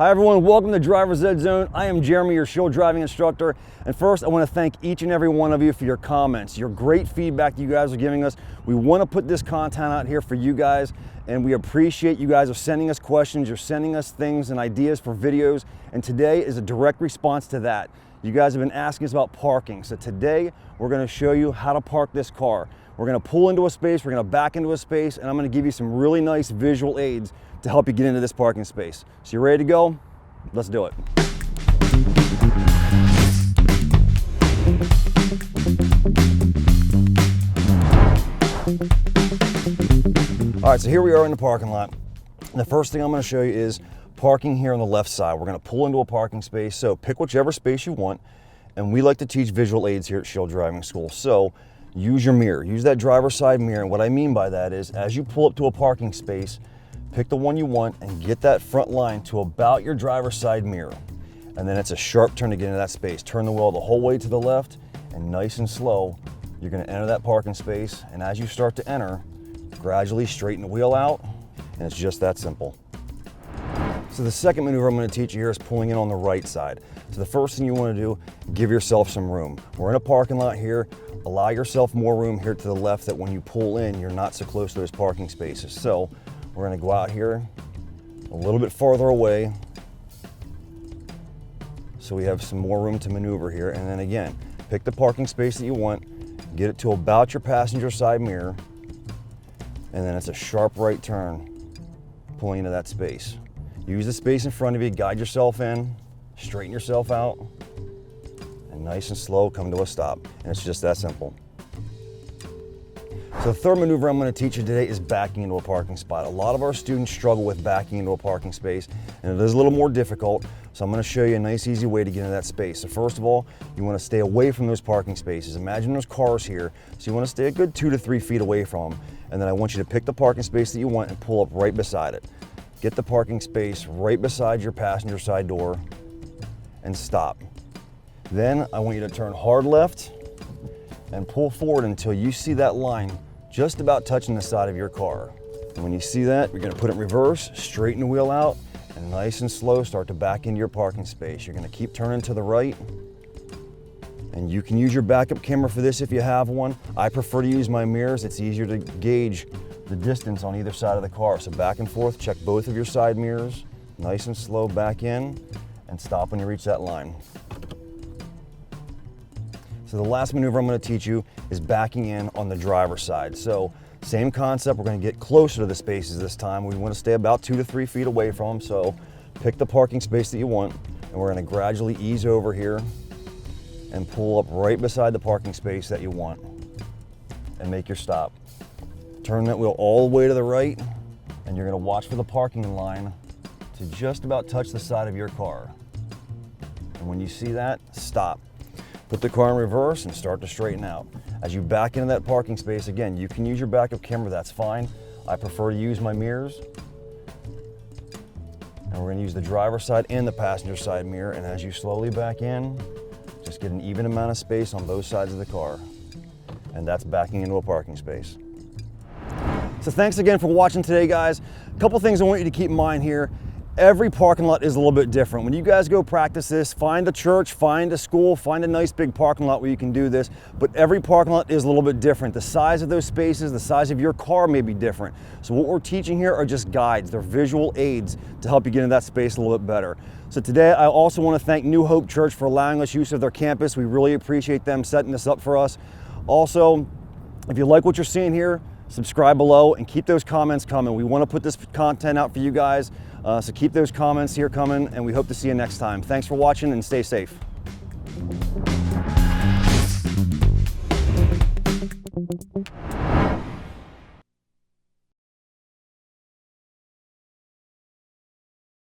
Hi everyone, welcome to Driver's Ed Zone. I am Jeremy, your show driving instructor. And first, I want to thank each and every one of you for your comments, your great feedback that you guys are giving us. We want to put this content out here for you guys, and we appreciate you guys are sending us questions, you're sending us things and ideas for videos, and today is a direct response to that. You guys have been asking us about parking, so today we're going to show you how to park this car. We're going to pull into a space, we're going to back into a space, and I'm going to give you some really nice visual aids to help you get into this parking space. So you ready to go? Let's do it. All right, so here we are in the parking lot. And the first thing I'm going to show you is parking here on the left side. We're going to pull into a parking space, so pick whichever space you want. And we like to teach visual aids here at Shield Driving School. So use your mirror, use that driver's side mirror. And what I mean by that is as you pull up to a parking space, pick the one you want and get that front line to about your driver's side mirror. And then it's a sharp turn to get into that space. Turn the wheel the whole way to the left, and nice and slow, you're going to enter that parking space. And as you start to enter, gradually straighten the wheel out, and it's just that simple. So the second maneuver I'm going to teach you here is pulling in on the right side. So the first thing you want to do, give yourself some room. We're in a parking lot here. Allow yourself more room here to the left that when you pull in, you're not so close to those parking spaces. So we're going to go out here a little bit farther away so we have some more room to maneuver here. And then again, pick the parking space that you want, get it to about your passenger side mirror, and then it's a sharp right turn pulling into that space. Use the space in front of you, guide yourself in, straighten yourself out, and nice and slow come to a stop. And it's just that simple. So the third maneuver I'm going to teach you today is backing into a parking spot. A lot of our students struggle with backing into a parking space, and it is a little more difficult. So I'm going to show you a nice, easy way to get into that space. So first of all, you want to stay away from those parking spaces. Imagine there's cars here, so you want to stay a good 2 to 3 feet away from them. And then I want you to pick the parking space that you want and pull up right beside it. Get the parking space right beside your passenger side door and stop. Then I want you to turn hard left and pull forward until you see that line just about touching the side of your car. And when you see that, you're going to put it in reverse, straighten the wheel out, and nice and slow start to back into your parking space. You're going to keep turning to the right, and you can use your backup camera for this if you have one. I prefer to use my mirrors. It's easier to gauge the distance on either side of the car. So back and forth, check both of your side mirrors, nice and slow back in, and stop when you reach that line. So the last maneuver I'm going to teach you is backing in on the driver's side. So same concept, we're going to get closer to the spaces this time. We want to stay about 2 to 3 feet away from them. So pick the parking space that you want, and we're going to gradually ease over here and pull up right beside the parking space that you want and make your stop. Turn that wheel all the way to the right, and you're going to watch for the parking line to just about touch the side of your car. And when you see that, stop. Put the car in reverse and start to straighten out. As you back into that parking space, again, you can use your backup camera, that's fine. I prefer to use my mirrors. And we're going to use the driver's side and the passenger side mirror, and as you slowly back in, just get an even amount of space on both sides of the car. And that's backing into a parking space. So thanks again for watching today, guys. A couple things I want you to keep in mind here. Every parking lot is a little bit different. When you guys go practice this, find a church, find a school, find a nice big parking lot where you can do this, but every parking lot is a little bit different. The size of those spaces, the size of your car may be different. So what we're teaching here are just guides. They're visual aids to help you get into that space a little bit better. So today I also want to thank New Hope Church for allowing us use of their campus. We really appreciate them setting this up for us. Also, if you like what you're seeing here, subscribe below and keep those comments coming. We want to put this content out for you guys. So keep those comments here coming, and we hope to see you next time. Thanks for watching, and stay safe.